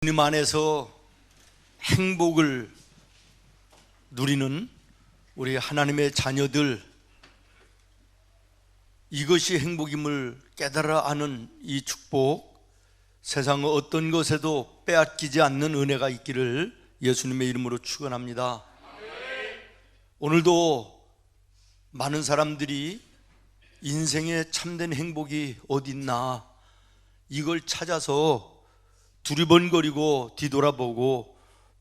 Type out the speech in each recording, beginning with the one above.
주님 안에서 행복을 누리는 우리 하나님의 자녀들, 이것이 행복임을 깨달아 아는 이 축복, 세상 어떤 것에도 빼앗기지 않는 은혜가 있기를 예수님의 이름으로 축원합니다. 오늘도 많은 사람들이 인생의 참된 행복이 어디 있나, 이걸 찾아서 두리번거리고 뒤돌아보고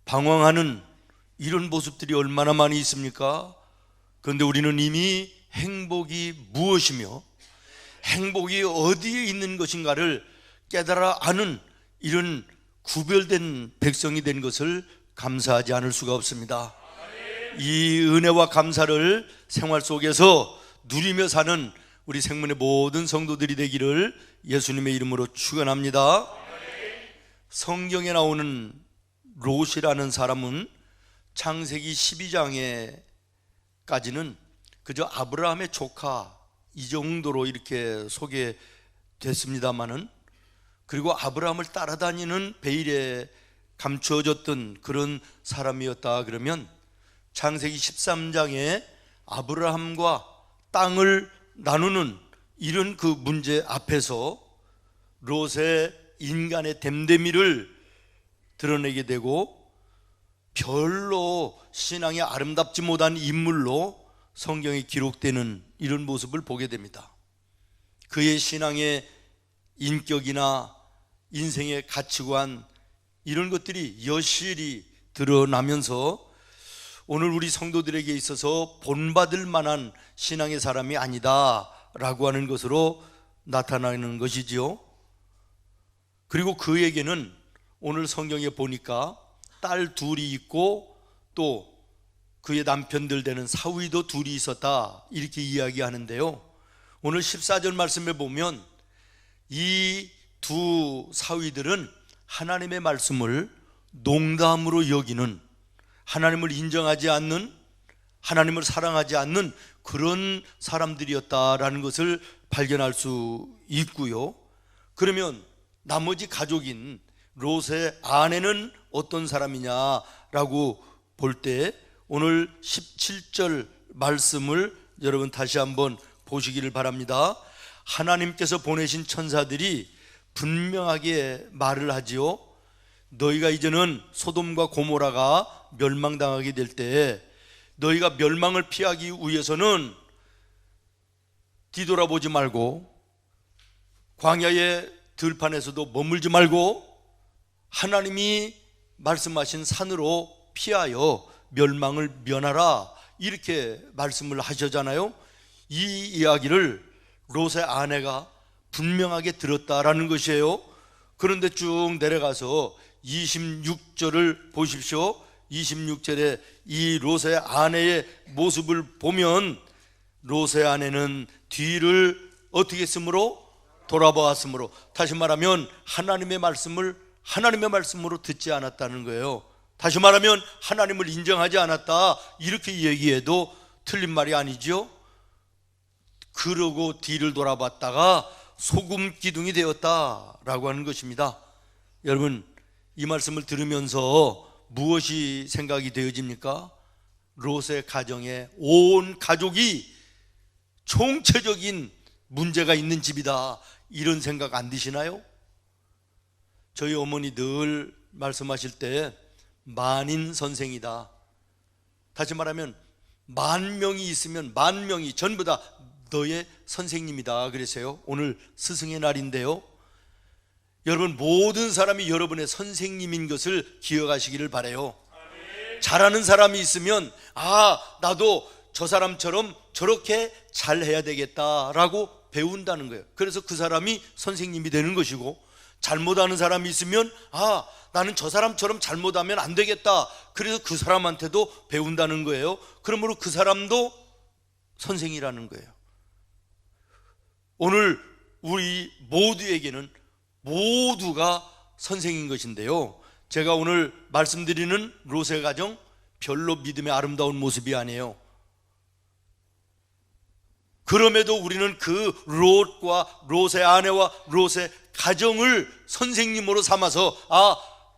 방황하는 이런 모습들이 얼마나 많이 있습니까? 그런데 우리는 이미 행복이 무엇이며 행복이 어디에 있는 것인가를 깨달아 아는 이런 구별된 백성이 된 것을 감사하지 않을 수가 없습니다. 이 은혜와 감사를 생활 속에서 누리며 사는 우리 생문의 모든 성도들이 되기를 예수님의 이름으로 축원합니다. 성경에 나오는 롯이라는 사람은 창세기 12장에까지는 그저 아브라함의 조카 이 정도로 이렇게 소개됐습니다마는, 그리고 아브라함을 따라다니는 베일에 감추어졌던 그런 사람이었다 그러면, 창세기 13장에 아브라함과 땅을 나누는 이런 그 문제 앞에서 롯의 인간의 됨됨이를 드러내게 되고, 별로 신앙이 아름답지 못한 인물로 성경에 기록되는 이런 모습을 보게 됩니다. 그의 신앙의 인격이나 인생의 가치관, 이런 것들이 여실히 드러나면서 오늘 우리 성도들에게 있어서 본받을 만한 신앙의 사람이 아니다 라고 하는 것으로 나타나는 것이지요. 그리고 그에게는 오늘 성경에 보니까 딸 둘이 있고 또 그의 남편들 되는 사위도 둘이 있었다, 이렇게 이야기하는데요. 오늘 14절 말씀에 보면 이 두 사위들은 하나님의 말씀을 농담으로 여기는, 하나님을 인정하지 않는, 하나님을 사랑하지 않는 그런 사람들이었다라는 것을 발견할 수 있고요. 그러면 나머지 가족인 롯의 아내는 어떤 사람이냐라고 볼 때 오늘 17절 말씀을 여러분 다시 한번 보시기를 바랍니다. 하나님께서 보내신 천사들이 분명하게 말을 하지요. 너희가 이제는 소돔과 고모라가 멸망당하게 될 때 너희가 멸망을 피하기 위해서는 뒤돌아보지 말고 광야의 들판에서도 머물지 말고 하나님이 말씀하신 산으로 피하여 멸망을 면하라, 이렇게 말씀을 하셨잖아요. 이 이야기를 롯의 아내가 분명하게 들었다라는 것이에요. 그런데 쭉 내려가서 26절을 보십시오. 26절에 이 롯의 아내의 모습을 보면 롯의 아내는 뒤를 어떻게 했으므로? 돌아보았으므로, 다시 말하면 하나님의 말씀으로 듣지 않았다는 거예요. 다시 말하면 하나님을 인정하지 않았다, 이렇게 얘기해도 틀린 말이 아니죠. 그러고 뒤를 돌아봤다가 소금 기둥이 되었다라고 하는 것입니다. 여러분, 이 말씀을 들으면서 무엇이 생각이 되어집니까? 롯의 가정에 온 가족이 총체적인 문제가 있는 집이다, 이런 생각 안 드시나요? 저희 어머니 늘 말씀하실 때 만인 선생이다, 다시 말하면 만 명이 있으면 만 명이 전부 다 너의 선생님이다 그러세요. 오늘 스승의 날인데요, 여러분 모든 사람이 여러분의 선생님인 것을 기억하시기를 바라요. 잘하는 사람이 있으면 나도 저 사람처럼 저렇게 잘해야 되겠다라고 배운다는 거예요. 그래서 그 사람이 선생님이 되는 것이고, 잘못하는 사람이 있으면 나는 저 사람처럼 잘못하면 안 되겠다, 그래서 그 사람한테도 배운다는 거예요. 그러므로 그 사람도 선생이라는 거예요. 오늘 우리 모두에게는 모두가 선생인 것인데요, 제가 오늘 말씀드리는 롯의 가정 별로 믿음의 아름다운 모습이 아니에요. 그럼에도 우리는 그 롯과 롯의 아내와 롯의 가정을 선생님으로 삼아서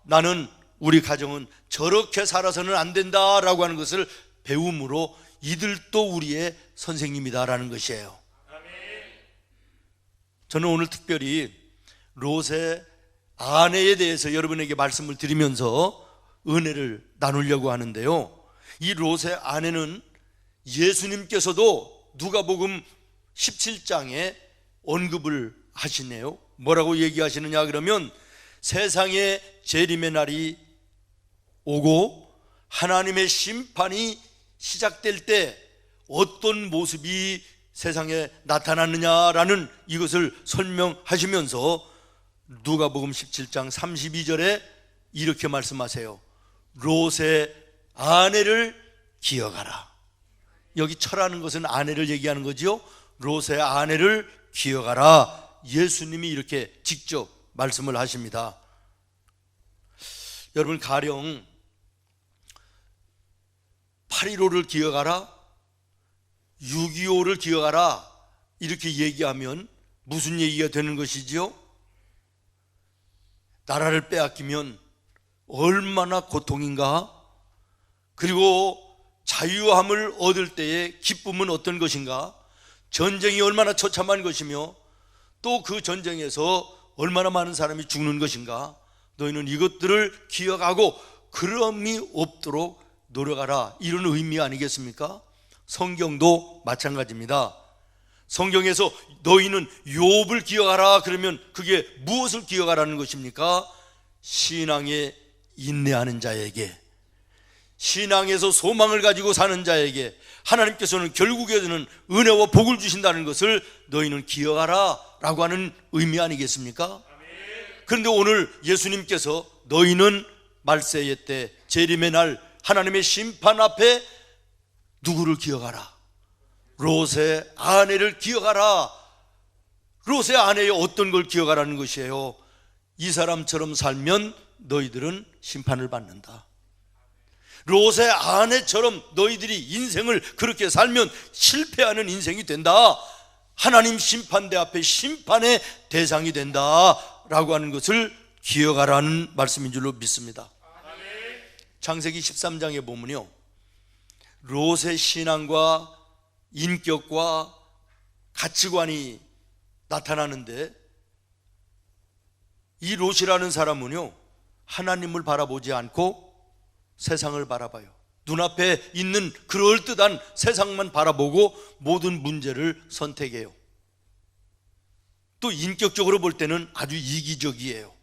나는 우리 가정은 저렇게 살아서는 안 된다라고 하는 것을 배움으로 이들도 우리의 선생님이다라는 것이에요. 저는 오늘 특별히 롯의 아내에 대해서 여러분에게 말씀을 드리면서 은혜를 나누려고 하는데요, 이 롯의 아내는 예수님께서도 누가복음 17장에 언급을 하시네요. 뭐라고 얘기하시느냐 그러면, 세상에 재림의 날이 오고 하나님의 심판이 시작될 때 어떤 모습이 세상에 나타났느냐라는 이것을 설명하시면서 누가복음 17장 32절에 이렇게 말씀하세요. 롯의 아내를 기억하라. 여기 처라는 것은 아내를 얘기하는 거죠. 롯의 아내를 기억하라. 예수님이 이렇게 직접 말씀을 하십니다. 여러분, 가령 8.15를 기억하라, 6.25를 기억하라 이렇게 얘기하면 무슨 얘기가 되는 것이지요? 나라를 빼앗기면 얼마나 고통인가? 그리고 자유함을 얻을 때의 기쁨은 어떤 것인가? 전쟁이 얼마나 처참한 것이며 또 그 전쟁에서 얼마나 많은 사람이 죽는 것인가? 너희는 이것들을 기억하고 그럼이 없도록 노력하라, 이런 의미 아니겠습니까? 성경도 마찬가지입니다. 성경에서 너희는 욥을 기억하라 그러면 그게 무엇을 기억하라는 것입니까? 신앙에 인내하는 자에게, 신앙에서 소망을 가지고 사는 자에게 하나님께서는 결국에는 은혜와 복을 주신다는 것을 너희는 기억하라 라고 하는 의미 아니겠습니까? 그런데 오늘 예수님께서 너희는 말세의 때 재림의 날 하나님의 심판 앞에 누구를 기억하라? 롯의 아내를 기억하라. 롯의 아내의 어떤 걸 기억하라는 것이에요? 이 사람처럼 살면 너희들은 심판을 받는다. 롯의 아내처럼 너희들이 인생을 그렇게 살면 실패하는 인생이 된다. 하나님 심판대 앞에 심판의 대상이 된다 라고 하는 것을 기억하라는 말씀인 줄로 믿습니다. 창세기 13장에 보면요, 롯의 신앙과 인격과 가치관이 나타나는데, 이 롯이라는 사람은요 하나님을 바라보지 않고 세상을 바라봐요. 눈앞에 있는 그럴듯한 세상만 바라보고 모든 문제를 선택해요. 또 인격적으로 볼 때는 아주 이기적이에요.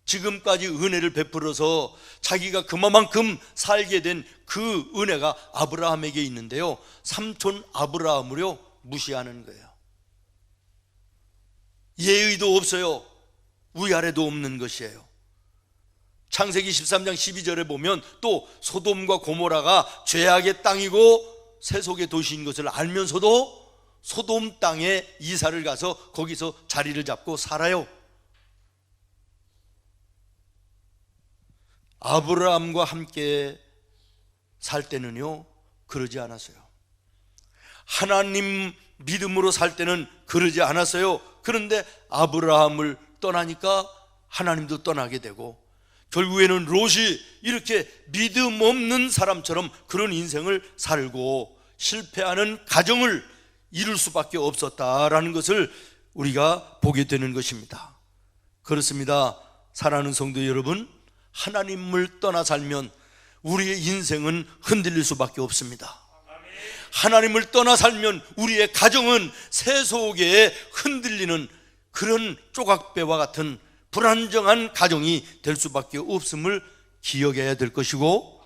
지금까지 은혜를 베풀어서 자기가 그만큼 살게 된 그 은혜가 아브라함에게 있는데요, 삼촌 아브라함을요 무시하는 거예요. 예의도 없어요. 위아래도 없는 것이에요. 창세기 13장 12절에 보면 또 소돔과 고모라가 죄악의 땅이고 세속의 도시인 것을 알면서도 소돔 땅에 이사를 가서 거기서 자리를 잡고 살아요. 아브라함과 함께 살 때는요 그러지 않았어요. 하나님 믿음으로 살 때는 그러지 않았어요. 그런데 아브라함을 떠나니까 하나님도 떠나게 되고, 결국에는 롯이 이렇게 믿음 없는 사람처럼 그런 인생을 살고 실패하는 가정을 이룰 수밖에 없었다라는 것을 우리가 보게 되는 것입니다. 그렇습니다. 사랑하는 성도 여러분, 하나님을 떠나 살면 우리의 인생은 흔들릴 수밖에 없습니다. 하나님을 떠나 살면 우리의 가정은 세속에 흔들리는 그런 조각배와 같은 불안정한 가정이 될 수밖에 없음을 기억해야 될 것이고,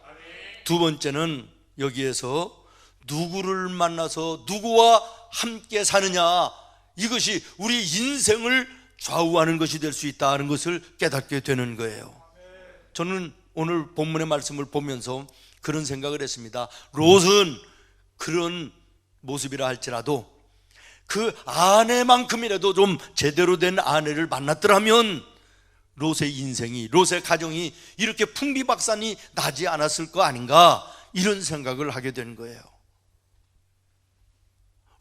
두 번째는 여기에서 누구를 만나서 누구와 함께 사느냐, 이것이 우리 인생을 좌우하는 것이 될 수 있다는 것을 깨닫게 되는 거예요. 저는 오늘 본문의 말씀을 보면서 그런 생각을 했습니다. 롯은 그런 모습이라 할지라도 그 아내만큼이라도 좀 제대로 된 아내를 만났더라면 롯의 인생이, 롯의 가정이 이렇게 풍비박산이 나지 않았을 거 아닌가, 이런 생각을 하게 된 거예요.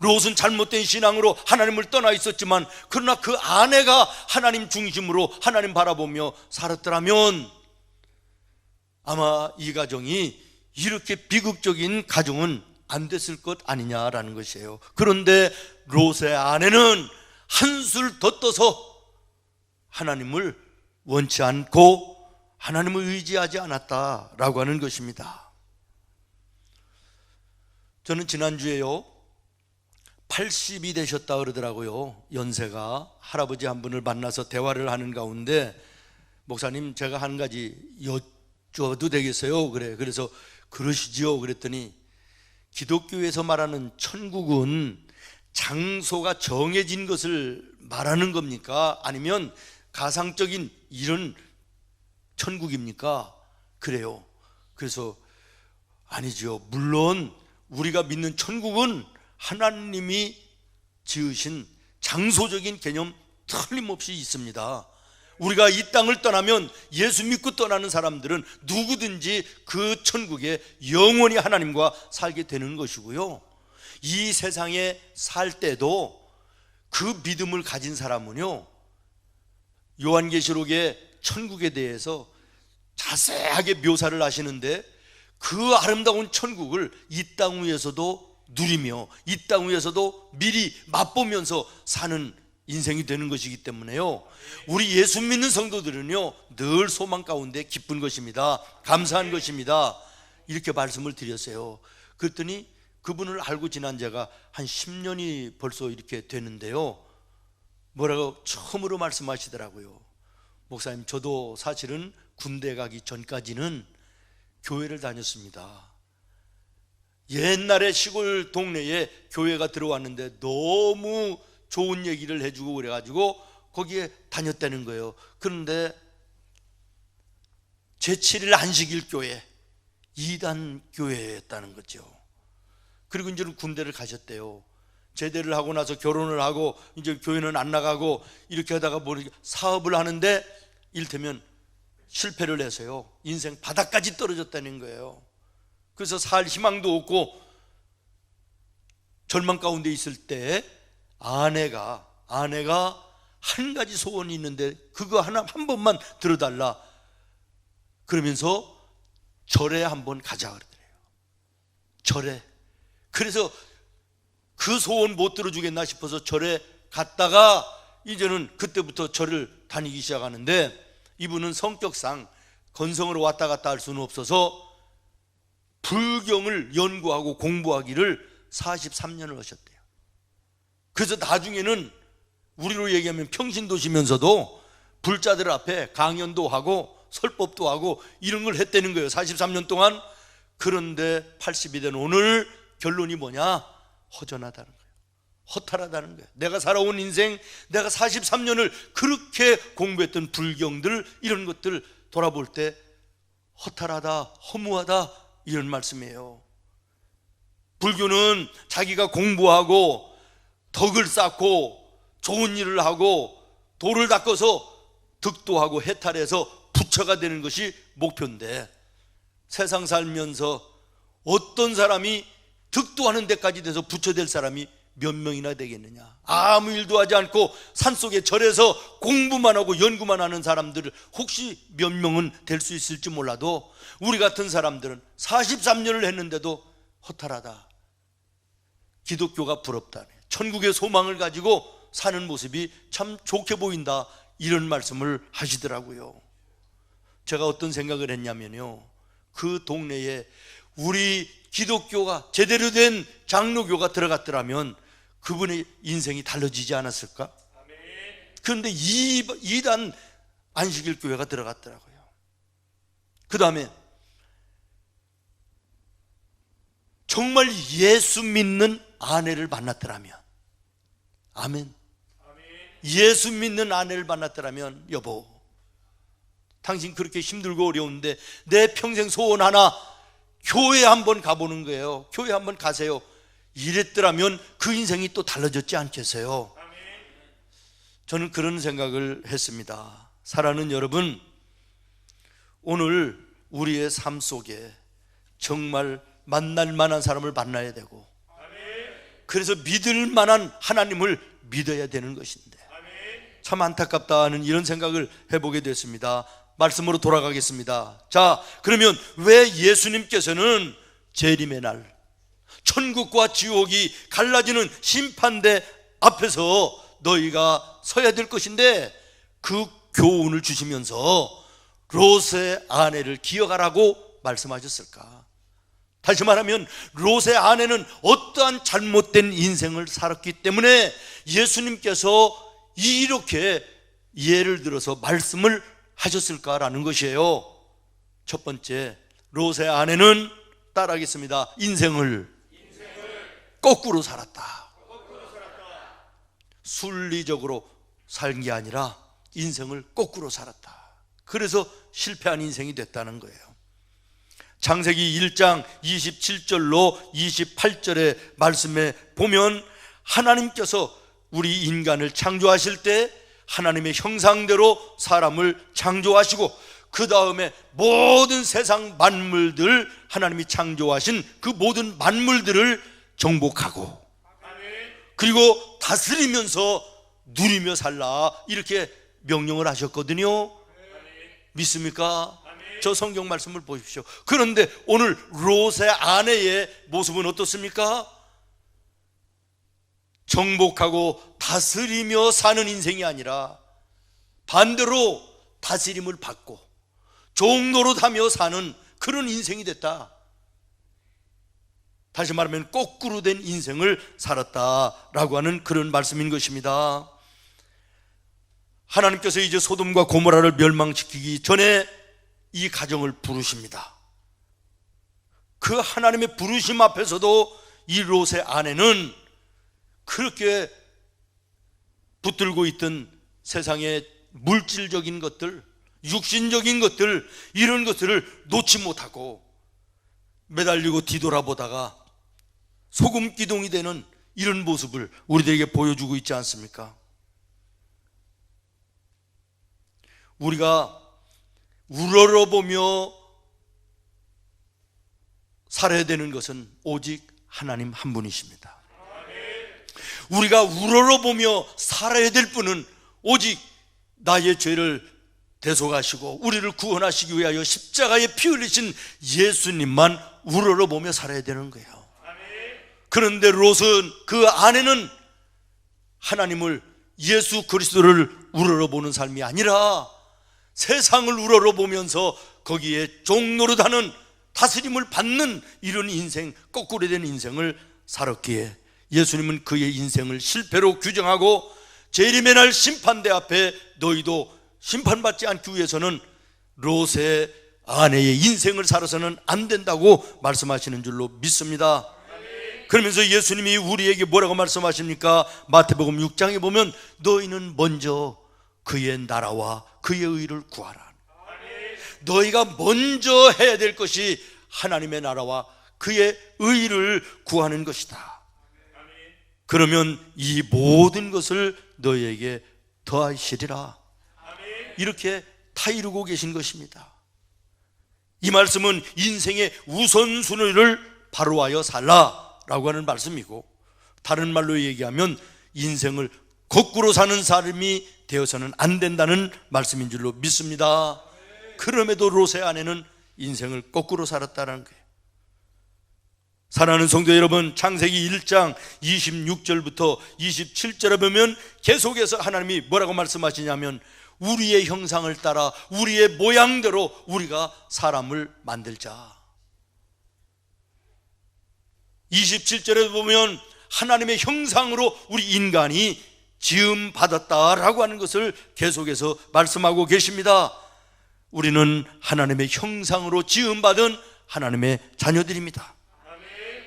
롯은 잘못된 신앙으로 하나님을 떠나 있었지만, 그러나 그 아내가 하나님 중심으로 하나님 바라보며 살았더라면 아마 이 가정이 이렇게 비극적인 가정은 안 됐을 것 아니냐라는 것이에요. 그런데 롯의 아내는 한술 더 떠서 하나님을 원치 않고 하나님을 의지하지 않았다라고 하는 것입니다. 저는 지난주에요 80이 되셨다 그러더라고요. 연세가. 할아버지 한 분을 만나서 대화를 하는 가운데 목사님 제가 한 가지 여쭤도 되겠어요? 그래서 그러시지요. 그랬더니 기독교에서 말하는 천국은 장소가 정해진 것을 말하는 겁니까? 아니면 가상적인 이런 천국입니까? 그래요. 그래서 아니죠. 물론 우리가 믿는 천국은 하나님이 지으신 장소적인 개념 틀림없이 있습니다. 우리가 이 땅을 떠나면 예수 믿고 떠나는 사람들은 누구든지 그 천국에 영원히 하나님과 살게 되는 것이고요, 이 세상에 살 때도 그 믿음을 가진 사람은요, 요한계시록의 천국에 대해서 자세하게 묘사를 하시는데 그 아름다운 천국을 이 땅 위에서도 누리며 이 땅 위에서도 미리 맛보면서 사는 인생이 되는 것이기 때문에요, 우리 예수 믿는 성도들은요 늘 소망 가운데 기쁜 것입니다. 감사한 것입니다. 이렇게 말씀을 드렸어요. 그랬더니 그분을 알고 지난 지가 한 10년이 벌써 이렇게 되는데요, 뭐라고 처음으로 말씀하시더라고요. 목사님, 저도 사실은 군대 가기 전까지는 교회를 다녔습니다. 옛날에 시골 동네에 교회가 들어왔는데 너무 좋은 얘기를 해주고 그래가지고 거기에 다녔다는 거예요. 그런데 제7일 안식일 교회, 2단 교회였다는 거죠. 그리고 이제는 군대를 가셨대요. 제대를 하고 나서 결혼을 하고 이제 교회는 안 나가고 이렇게 하다가 사업을 하는데 이를테면 실패를 해서요 인생 바닥까지 떨어졌다는 거예요. 그래서 살 희망도 없고 절망 가운데 있을 때 아내가 한 가지 소원이 있는데 그거 한 번만 들어달라 그러면서 절에 한번 가자 그러더래요. 절에. 그래서 그 소원 못 들어주겠나 싶어서 절에 갔다가 이제는 그때부터 절을 다니기 시작하는데, 이분은 성격상 건성으로 왔다 갔다 할 수는 없어서 불경을 연구하고 공부하기를 43년을 하셨대요. 그래서 나중에는 우리로 얘기하면 평신도시면서도 불자들 앞에 강연도 하고 설법도 하고 이런 걸 했다는 거예요, 43년 동안. 그런데 80이 된 오늘 결론이 뭐냐? 허전하다는 거예요. 허탈하다는 거예요. 내가 살아온 인생, 내가 43년을 그렇게 공부했던 불경들, 이런 것들 돌아볼 때 허탈하다, 허무하다, 이런 말씀이에요. 불교는 자기가 공부하고 덕을 쌓고 좋은 일을 하고 도를 닦아서 득도하고 해탈해서 부처가 되는 것이 목표인데, 세상 살면서 어떤 사람이 득도하는 데까지 돼서 부처 될 사람이 몇 명이나 되겠느냐? 아무 일도 하지 않고 산속에 절에서 공부만 하고 연구만 하는 사람들 혹시 몇 명은 될 수 있을지 몰라도 우리 같은 사람들은 43년을 했는데도 허탈하다, 기독교가 부럽다, 천국의 소망을 가지고 사는 모습이 참 좋게 보인다, 이런 말씀을 하시더라고요. 제가 어떤 생각을 했냐면요, 그 동네에 우리 기독교가 제대로 된 장로교가 들어갔더라면 그분의 인생이 달라지지 않았을까? 그런데 이단 안식일 교회가 들어갔더라고요. 그 다음에 정말 예수 믿는 아내를 만났더라면, 아멘. 예수 믿는 아내를 만났더라면, 여보, 당신 그렇게 힘들고 어려운데 내 평생 소원 하나, 교회 한번 가보는 거예요. 교회 한번 가세요. 이랬더라면 그 인생이 또 달라졌지 않겠어요? 저는 그런 생각을 했습니다. 사랑하는 여러분, 오늘 우리의 삶 속에 정말 만날 만한 사람을 만나야 되고, 그래서 믿을 만한 하나님을 믿어야 되는 것인데 참 안타깝다는 이런 생각을 해보게 됐습니다. 말씀으로 돌아가겠습니다. 자, 그러면 왜 예수님께서는 재림의 날, 천국과 지옥이 갈라지는 심판대 앞에서 너희가 서야 될 것인데 그 교훈을 주시면서 롯의 아내를 기억하라고 말씀하셨을까? 다시 말하면 롯의 아내는 어떠한 잘못된 인생을 살았기 때문에 예수님께서 이렇게 예를 들어서 말씀을 하셨을까라는 것이에요. 첫 번째, 롯의 아내는 따라하겠습니다. 인생을 거꾸로 살았다. 순리적으로 산 게 아니라 인생을 거꾸로 살았다. 그래서 실패한 인생이 됐다는 거예요. 창세기 1장 27절로 28절의 말씀에 보면 하나님께서 우리 인간을 창조하실 때 하나님의 형상대로 사람을 창조하시고 그 다음에 모든 세상 만물들, 하나님이 창조하신 그 모든 만물들을 정복하고 그리고 다스리면서 누리며 살라, 이렇게 명령을 하셨거든요. 믿습니까? 저 성경 말씀을 보십시오. 그런데 오늘 롯의 아내의 모습은 어떻습니까? 정복하고 다스리며 사는 인생이 아니라 반대로 다스림을 받고 종노릇하며 사는 그런 인생이 됐다. 다시 말하면 거꾸로 된 인생을 살았다라고 하는 그런 말씀인 것입니다. 하나님께서 이제 소돔과 고모라를 멸망시키기 전에 이 가정을 부르십니다. 그 하나님의 부르심 앞에서도 이 롯의 아내는 그렇게 붙들고 있던 세상의 물질적인 것들, 육신적인 것들, 이런 것들을 놓지 못하고 매달리고 뒤돌아보다가 소금 기둥이 되는 이런 모습을 우리들에게 보여주고 있지 않습니까? 우리가 우러러보며 살아야 되는 것은 오직 하나님 한 분이십니다. 우리가 우러러보며 살아야 될 분은 오직 나의 죄를 대속하시고 우리를 구원하시기 위하여 십자가에 피 흘리신 예수님만 우러러보며 살아야 되는 거예요. 그런데 롯은, 그 아내는 하나님을, 예수 그리스도를 우러러보는 삶이 아니라 세상을 우러러보면서 거기에 종노릇하는, 다스림을 받는 이런 인생, 거꾸로 된 인생을 살았기에 예수님은 그의 인생을 실패로 규정하고 재림의 날 심판대 앞에 너희도 심판받지 않기 위해서는 롯의 아내의 인생을 살아서는 안 된다고 말씀하시는 줄로 믿습니다. 그러면서 예수님이 우리에게 뭐라고 말씀하십니까? 마태복음 6장에 보면 너희는 먼저 그의 나라와 그의 의를 구하라. 너희가 먼저 해야 될 것이 하나님의 나라와 그의 의를 구하는 것이다. 그러면 이 모든 것을 너희에게 더하시리라. 이렇게 다 이루고 계신 것입니다. 이 말씀은 인생의 우선순위를 바로하여 살라라고 하는 말씀이고, 다른 말로 얘기하면 인생을 거꾸로 사는 사람이 되어서는 안 된다는 말씀인 줄로 믿습니다. 그럼에도 롯의 아내는 인생을 거꾸로 살았다는 거예요. 사랑하는 성도 여러분, 창세기 1장 26절부터 27절에 보면 계속해서 하나님이 뭐라고 말씀하시냐면 우리의 형상을 따라 우리의 모양대로 우리가 사람을 만들자. 27절에 보면 하나님의 형상으로 우리 인간이 지음 받았다라고 하는 것을 계속해서 말씀하고 계십니다. 우리는 하나님의 형상으로 지음 받은 하나님의 자녀들입니다.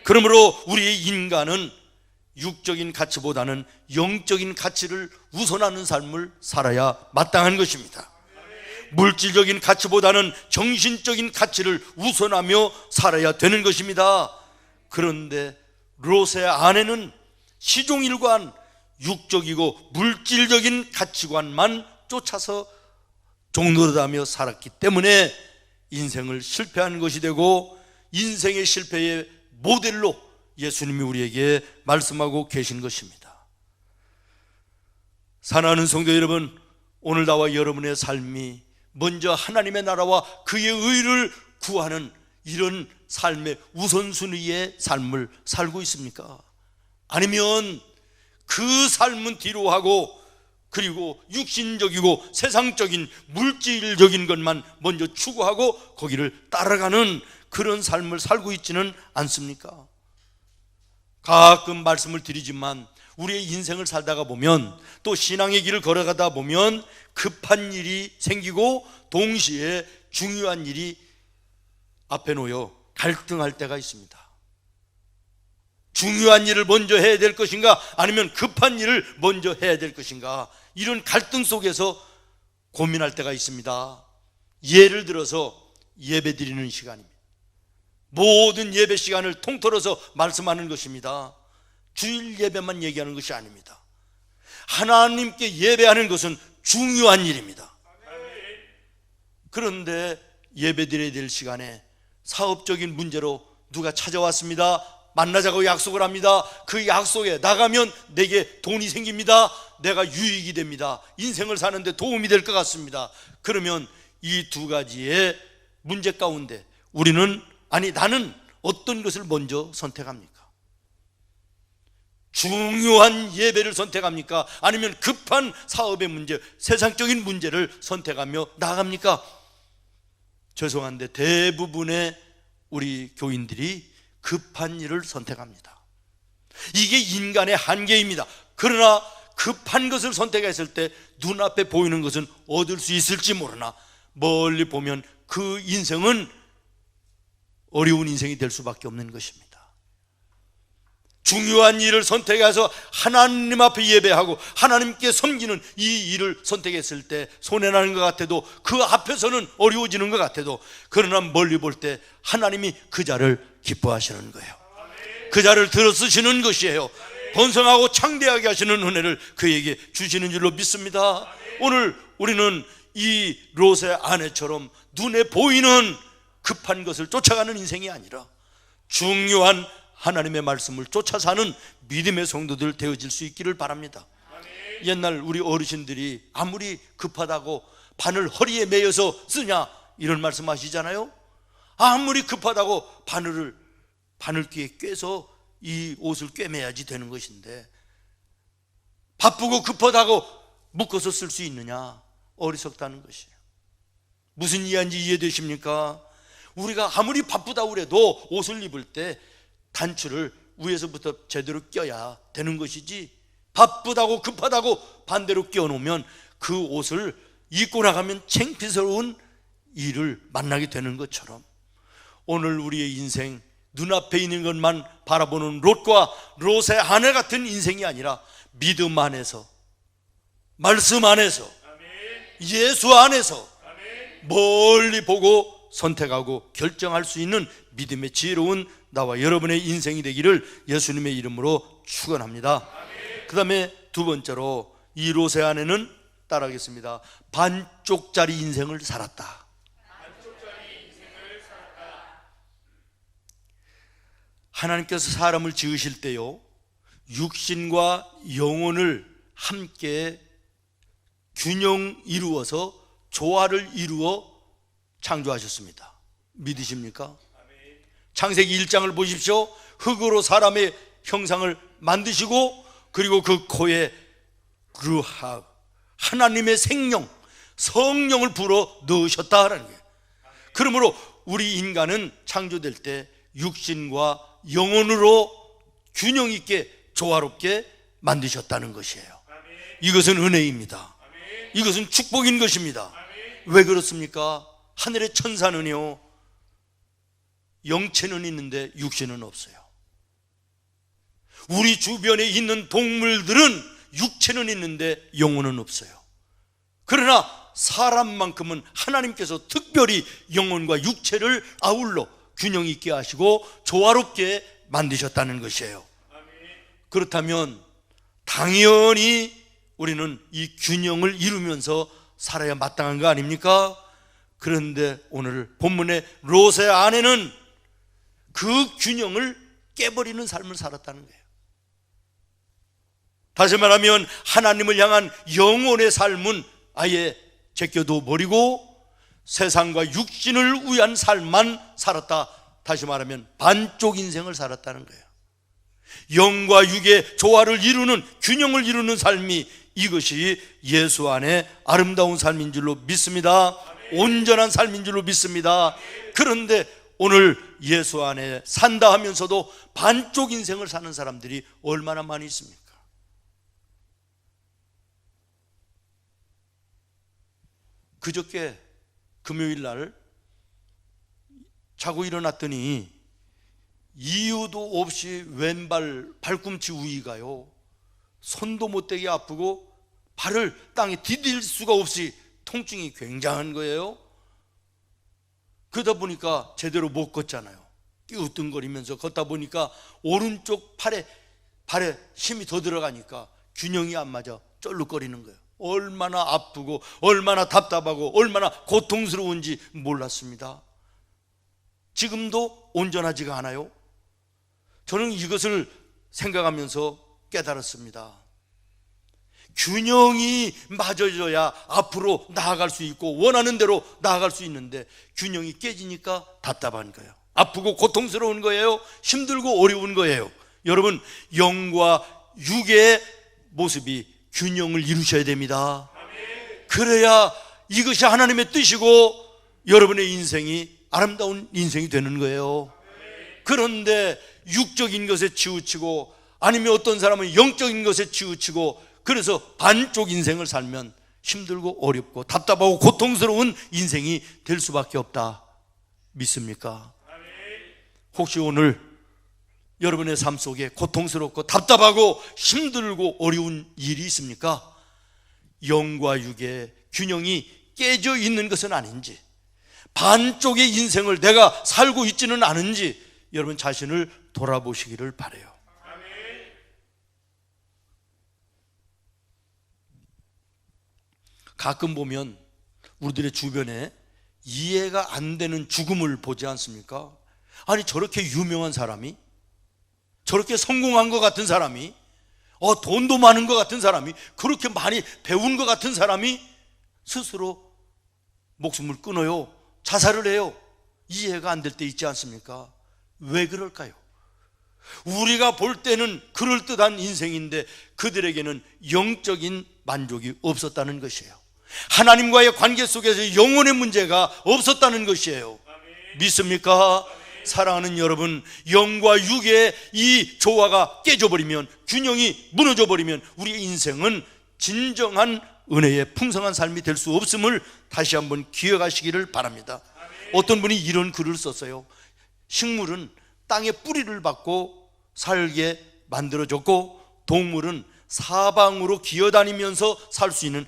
그러므로 우리의 인간은 육적인 가치보다는 영적인 가치를 우선하는 삶을 살아야 마땅한 것입니다. 물질적인 가치보다는 정신적인 가치를 우선하며 살아야 되는 것입니다. 그런데 롯의 아내는 시종일관 육적이고 물질적인 가치관만 쫓아서 종노릇하며 살았기 때문에 인생을 실패한 것이 되고, 인생의 실패의 모델로 예수님이 우리에게 말씀하고 계신 것입니다. 사랑하는 성도 여러분, 오늘 나와 여러분의 삶이 먼저 하나님의 나라와 그의 의를 구하는 이런 삶의 우선순위의 삶을 살고 있습니까? 아니면 그 삶은 뒤로 하고 그리고 육신적이고 세상적인 물질적인 것만 먼저 추구하고 거기를 따라가는 그런 삶을 살고 있지는 않습니까? 가끔 말씀을 드리지만 우리의 인생을 살다가 보면 또 신앙의 길을 걸어가다 보면 급한 일이 생기고 동시에 중요한 일이 앞에 놓여 갈등할 때가 있습니다. 중요한 일을 먼저 해야 될 것인가 아니면 급한 일을 먼저 해야 될 것인가, 이런 갈등 속에서 고민할 때가 있습니다. 예를 들어서 예배 드리는 시간입니다. 모든 예배 시간을 통틀어서 말씀하는 것입니다. 주일 예배만 얘기하는 것이 아닙니다. 하나님께 예배하는 것은 중요한 일입니다. 그런데 예배 드려야 될 시간에 사업적인 문제로 누가 찾아왔습니다. 만나자고 약속을 합니다. 그 약속에 나가면 내게 돈이 생깁니다. 내가 유익이 됩니다. 인생을 사는데 도움이 될 것 같습니다. 그러면 이 두 가지의 문제 가운데 나는 어떤 것을 먼저 선택합니까? 중요한 예배를 선택합니까? 아니면 급한 사업의 문제, 세상적인 문제를 선택하며 나갑니까? 죄송한데 대부분의 우리 교인들이 급한 일을 선택합니다. 이게 인간의 한계입니다. 그러나 급한 것을 선택했을 때 눈앞에 보이는 것은 얻을 수 있을지 모르나 멀리 보면 그 인생은 어려운 인생이 될 수밖에 없는 것입니다. 중요한 일을 선택해서 하나님 앞에 예배하고 하나님께 섬기는 이 일을 선택했을 때 손해나는 것 같아도, 그 앞에서는 어려워지는 것 같아도, 그러나 멀리 볼 때 하나님이 그 자를 기뻐하시는 거예요. 그 자를 들어쓰시는 것이에요. 번성하고 창대하게 하시는 은혜를 그에게 주시는 줄로 믿습니다. 오늘 우리는 이 롯의 아내처럼 눈에 보이는 급한 것을 쫓아가는 인생이 아니라 중요한 하나님의 말씀을 쫓아 사는 믿음의 성도들 되어질 수 있기를 바랍니다. 옛날 우리 어르신들이 아무리 급하다고 바늘 허리에 매여서 쓰냐 이런 말씀 하시잖아요. 아무리 급하다고 바늘귀에 꿰서 이 옷을 꿰매야지 되는 것인데 바쁘고 급하다고 묶어서 쓸 수 있느냐, 어리석다는 것이에요. 무슨 이해인지 이해되십니까? 우리가 아무리 바쁘다고 그래도 옷을 입을 때 단추를 위에서부터 제대로 껴야 되는 것이지, 바쁘다고 급하다고 반대로 껴놓으면 그 옷을 입고 나가면 창피스러운 일을 만나게 되는 것처럼 오늘 우리의 인생, 눈앞에 있는 것만 바라보는 롯과 롯의 아내 같은 인생이 아니라 믿음 안에서, 말씀 안에서, 예수 안에서 멀리 보고 선택하고 결정할 수 있는 믿음의 지혜로운 나와 여러분의 인생이 되기를 예수님의 이름으로 축원합니다. 그 다음에 두 번째로 이 롯의 아내는 따라하겠습니다. 반쪽짜리 인생을 살았다. 하나님께서 사람을 지으실 때요, 육신과 영혼을 함께 균형 이루어서 조화를 이루어 창조하셨습니다. 믿으십니까? 창세기 1장을 보십시오. 흙으로 사람의 형상을 만드시고 그리고 그 코에 루하, 하나님의 생명, 성령을 불어 넣으셨다라는 거예요. 그러므로 우리 인간은 창조될 때 육신과 영혼으로 균형 있게 조화롭게 만드셨다는 것이에요. 이것은 은혜입니다. 이것은 축복인 것입니다. 왜 그렇습니까? 하늘의 천사는요, 영체는 있는데 육신은 없어요. 우리 주변에 있는 동물들은 육체는 있는데 영혼은 없어요. 그러나 사람만큼은 하나님께서 특별히 영혼과 육체를 아울러 균형 있게 하시고 조화롭게 만드셨다는 것이에요. 그렇다면 당연히 우리는 이 균형을 이루면서 살아야 마땅한 거 아닙니까? 그런데 오늘 본문의 롯의 아내는 그 균형을 깨버리는 삶을 살았다는 거예요. 다시 말하면 하나님을 향한 영혼의 삶은 아예 제껴둬 버리고 세상과 육신을 위한 삶만 살았다. 다시 말하면 반쪽 인생을 살았다는 거예요. 영과 육의 조화를 이루는, 균형을 이루는 삶이, 이것이 예수 안에 아름다운 삶인 줄로 믿습니다. 온전한 삶인 줄로 믿습니다. 그런데 오늘 예수 안에 산다 하면서도 반쪽 인생을 사는 사람들이 얼마나 많이 있습니까? 그저께 금요일 날 자고 일어났더니 이유도 없이 왼발 발꿈치 우위가요, 손도 못 대게 아프고 발을 땅에 디딜 수가 없이 통증이 굉장한 거예요. 그러다 보니까 제대로 못 걷잖아요. 끼우뚱거리면서 걷다 보니까 오른쪽 발에 힘이 더 들어가니까 균형이 안 맞아 쩔룩거리는 거예요. 얼마나 아프고 얼마나 답답하고 얼마나 고통스러운지 몰랐습니다. 지금도 온전하지가 않아요. 저는 이것을 생각하면서 깨달았습니다. 균형이 맞아져야 앞으로 나아갈 수 있고 원하는 대로 나아갈 수 있는데, 균형이 깨지니까 답답한 거예요. 아프고 고통스러운 거예요. 힘들고 어려운 거예요. 여러분, 영과 육의 모습이 균형을 이루셔야 됩니다. 그래야 이것이 하나님의 뜻이고 여러분의 인생이 아름다운 인생이 되는 거예요. 그런데 육적인 것에 치우치고 아니면 어떤 사람은 영적인 것에 치우치고, 그래서 반쪽 인생을 살면 힘들고 어렵고 답답하고 고통스러운 인생이 될 수밖에 없다. 믿습니까? 혹시 오늘 여러분의 삶 속에 고통스럽고 답답하고 힘들고 어려운 일이 있습니까? 영과 육의 균형이 깨져 있는 것은 아닌지, 반쪽의 인생을 내가 살고 있지는 않은지 여러분 자신을 돌아보시기를 바라요. 가끔 보면 우리들의 주변에 이해가 안 되는 죽음을 보지 않습니까? 아니, 저렇게 유명한 사람이, 저렇게 성공한 것 같은 사람이, 돈도 많은 것 같은 사람이, 그렇게 많이 배운 것 같은 사람이 스스로 목숨을 끊어요. 자살을 해요. 이해가 안 될 때 있지 않습니까? 왜 그럴까요? 우리가 볼 때는 그럴듯한 인생인데 그들에게는 영적인 만족이 없었다는 것이에요. 하나님과의 관계 속에서 영혼의 문제가 없었다는 것이에요. 믿습니까? 사랑하는 여러분, 영과 육의 이 조화가 깨져버리면, 균형이 무너져버리면 우리의 인생은 진정한 은혜의 풍성한 삶이 될 수 없음을 다시 한번 기억하시기를 바랍니다. 어떤 분이 이런 글을 썼어요. 식물은 땅에 뿌리를 받고 살게 만들어졌고, 동물은 사방으로 기어다니면서 살 수 있는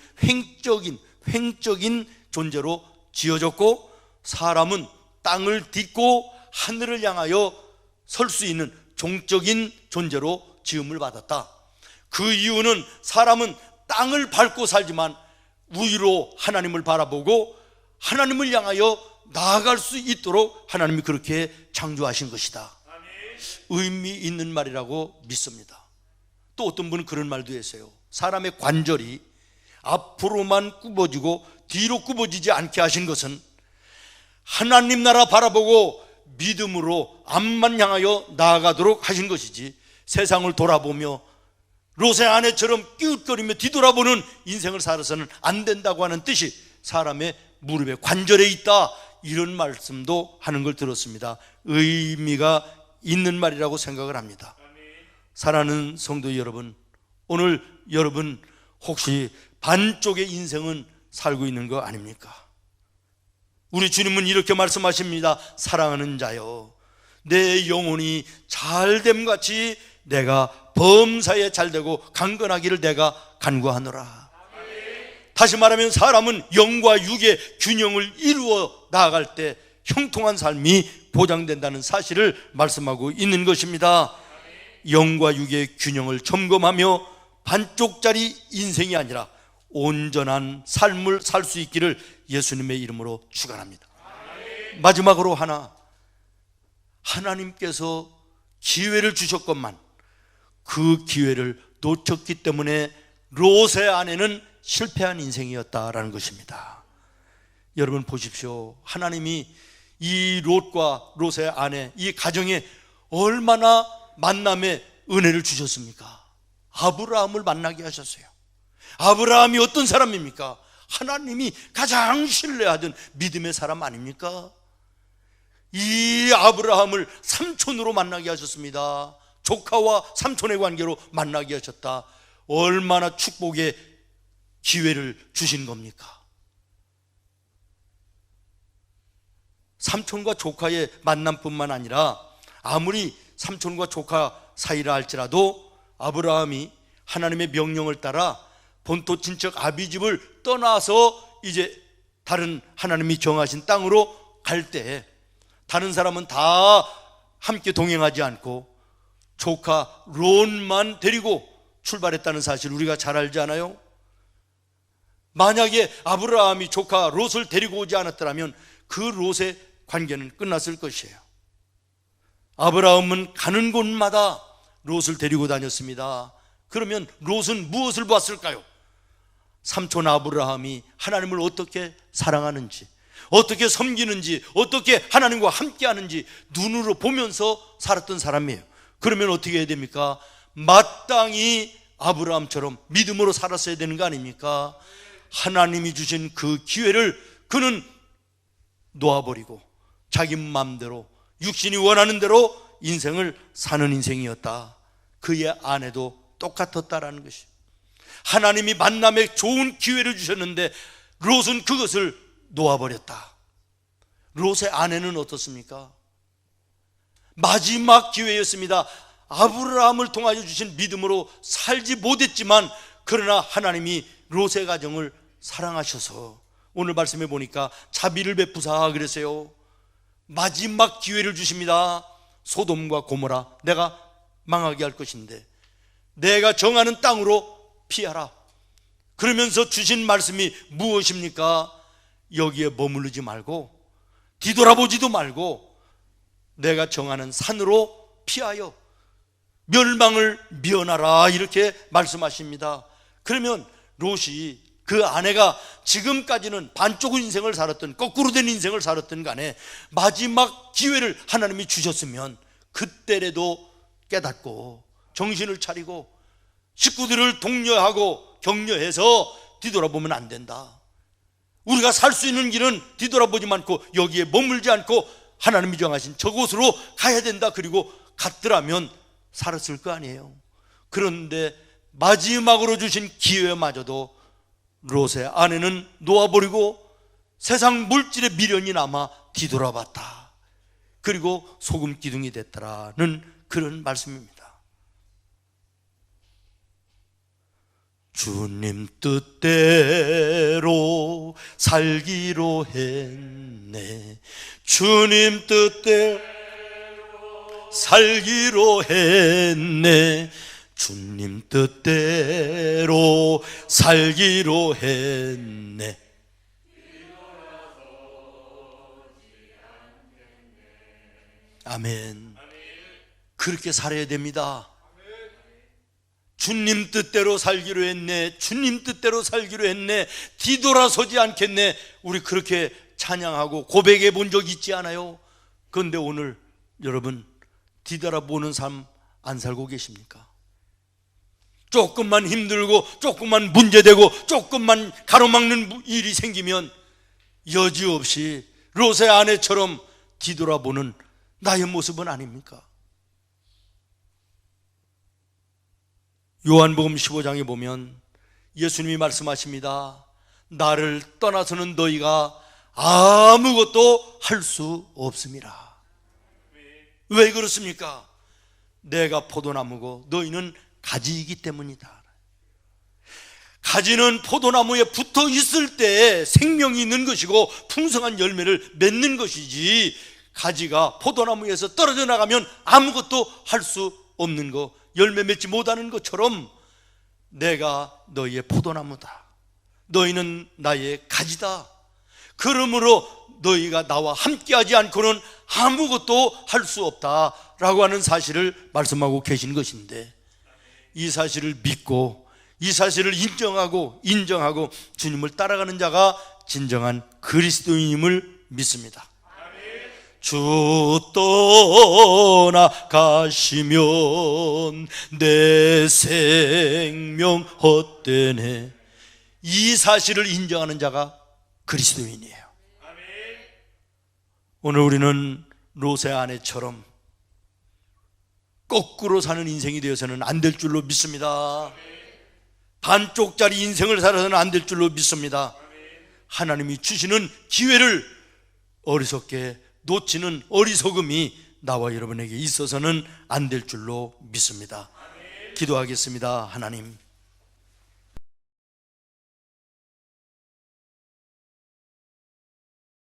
횡적인 존재로 지어졌고, 사람은 땅을 딛고 하늘을 향하여 설 수 있는 종적인 존재로 지음을 받았다. 그 이유는 사람은 땅을 밟고 살지만 위로 하나님을 바라보고 하나님을 향하여 나아갈 수 있도록 하나님이 그렇게 창조하신 것이다. 의미 있는 말이라고 믿습니다. 또 어떤 분은 그런 말도 했어요. 사람의 관절이 앞으로만 굽어지고 뒤로 굽어지지 않게 하신 것은 하나님 나라 바라보고 믿음으로 앞만 향하여 나아가도록 하신 것이지, 세상을 돌아보며 롯의 아내처럼 끼웃거리며 뒤돌아보는 인생을 살아서는 안 된다고 하는 뜻이 사람의 무릎에 관절에 있다, 이런 말씀도 하는 걸 들었습니다. 의미가 있는 말이라고 생각을 합니다. 사랑하는 성도 여러분, 오늘 여러분 혹시 반쪽의 인생은 살고 있는 거 아닙니까? 우리 주님은 이렇게 말씀하십니다. 사랑하는 자여, 내 영혼이 잘됨같이 내가 범사에 잘되고 강건하기를 내가 간구하노라. 다시 말하면 사람은 영과 육의 균형을 이루어 나아갈 때 형통한 삶이 보장된다는 사실을 말씀하고 있는 것입니다. 영과 육의 균형을 점검하며 반쪽짜리 인생이 아니라 온전한 삶을 살 수 있기를 예수님의 이름으로 축원합니다. 마지막으로 하나님께서 기회를 주셨건만 그 기회를 놓쳤기 때문에 롯의 아내는 실패한 인생이었다라는 것입니다. 여러분 보십시오. 하나님이 이 롯과 롯의 아내, 이 가정에 얼마나 만남의 은혜를 주셨습니까? 아브라함을 만나게 하셨어요. 아브라함이 어떤 사람입니까? 하나님이 가장 신뢰하던 믿음의 사람 아닙니까? 이 아브라함을 삼촌으로 만나게 하셨습니다. 조카와 삼촌의 관계로 만나게 하셨다. 얼마나 축복의 기회를 주신 겁니까? 삼촌과 조카의 만남뿐만 아니라 아무리 삼촌과 조카 사이라 할지라도 아브라함이 하나님의 명령을 따라 본토 친척 아비집을 떠나서 이제 다른 하나님이 정하신 땅으로 갈 때 다른 사람은 다 함께 동행하지 않고 조카 롯만 데리고 출발했다는 사실 우리가 잘 알지 않아요? 만약에 아브라함이 조카 롯을 데리고 오지 않았더라면 그 롯의 관계는 끝났을 것이에요. 아브라함은 가는 곳마다 롯을 데리고 다녔습니다. 그러면 롯은 무엇을 봤을까요? 삼촌 아브라함이 하나님을 어떻게 사랑하는지, 어떻게 섬기는지, 어떻게 하나님과 함께하는지 눈으로 보면서 살았던 사람이에요. 그러면 어떻게 해야 됩니까? 마땅히 아브라함처럼 믿음으로 살았어야 되는 거 아닙니까? 하나님이 주신 그 기회를 그는 놓아버리고 자기 마음대로 육신이 원하는 대로 인생을 사는 인생이었다. 그의 아내도 똑같았다라는 것이, 하나님이 만남에 좋은 기회를 주셨는데 롯은 그것을 놓아버렸다. 롯의 아내는 어떻습니까? 마지막 기회였습니다. 아브라함을 통하여 주신 믿음으로 살지 못했지만 그러나 하나님이 롯의 가정을 사랑하셔서 오늘 말씀해 보니까 자비를 베푸사 그랬어요. 마지막 기회를 주십니다. 소돔과 고모라 내가 망하게 할 것인데 내가 정하는 땅으로 피하라. 그러면서 주신 말씀이 무엇입니까? 여기에 머무르지 말고 뒤돌아보지도 말고 내가 정하는 산으로 피하여 멸망을 면하라, 이렇게 말씀하십니다. 그러면 롯이, 그 아내가 지금까지는 반쪽 인생을 살았던, 거꾸로 된 인생을 살았던 간에 마지막 기회를 하나님이 주셨으면 그때라도 깨닫고 정신을 차리고 식구들을 독려하고 격려해서 뒤돌아보면 안 된다. 우리가 살 수 있는 길은 뒤돌아보지 않고 여기에 머물지 않고 하나님이 정하신 저곳으로 가야 된다. 그리고 갔더라면 살았을 거 아니에요. 그런데 마지막으로 주신 기회마저도 롯의 아내는 놓아버리고 세상 물질의 미련이 남아 뒤돌아봤다. 그리고 소금 기둥이 됐더라는 그런 말씀입니다. 주님 뜻대로 살기로 했네. 주님 뜻대로 살기로 했네. 주님 뜻대로 살기로 했네. 아멘. 그렇게 살아야 됩니다. 주님 뜻대로 살기로 했네. 주님 뜻대로 살기로 했네. 뒤돌아서지 않겠네. 우리 그렇게 찬양하고 고백해 본 적 있지 않아요? 그런데 오늘 여러분 뒤돌아보는 삶 안 살고 계십니까? 조금만 힘들고 조금만 문제되고 조금만 가로막는 일이 생기면 여지없이 롯의 아내처럼 뒤돌아보는 나의 모습은 아닙니까? 요한복음 15장에 보면 예수님이 말씀하십니다. 나를 떠나서는 너희가 아무것도 할 수 없음이라. 왜 그렇습니까? 내가 포도나무고 너희는 가지이기 때문이다. 가지는 포도나무에 붙어 있을 때 생명이 있는 것이고 풍성한 열매를 맺는 것이지, 가지가 포도나무에서 떨어져 나가면 아무것도 할 수 없는 거, 열매 맺지 못하는 것처럼 내가 너희의 포도나무다. 너희는 나의 가지다. 그러므로 너희가 나와 함께하지 않고는 아무것도 할 수 없다라고 하는 사실을 말씀하고 계신 것인데, 이 사실을 믿고 이 사실을 인정하고 주님을 따라가는 자가 진정한 그리스도인임을 믿습니다. 주 떠나가시면 내 생명 헛되네. 이 사실을 인정하는 자가 그리스도인이에요. 오늘 우리는 롯의 아내처럼 거꾸로 사는 인생이 되어서는 안 될 줄로 믿습니다. 반쪽짜리 인생을 살아서는 안 될 줄로 믿습니다. 하나님이 주시는 기회를 어리석게 놓치는 어리석음이 나와 여러분에게 있어서는 안 될 줄로 믿습니다. 기도하겠습니다. 하나님,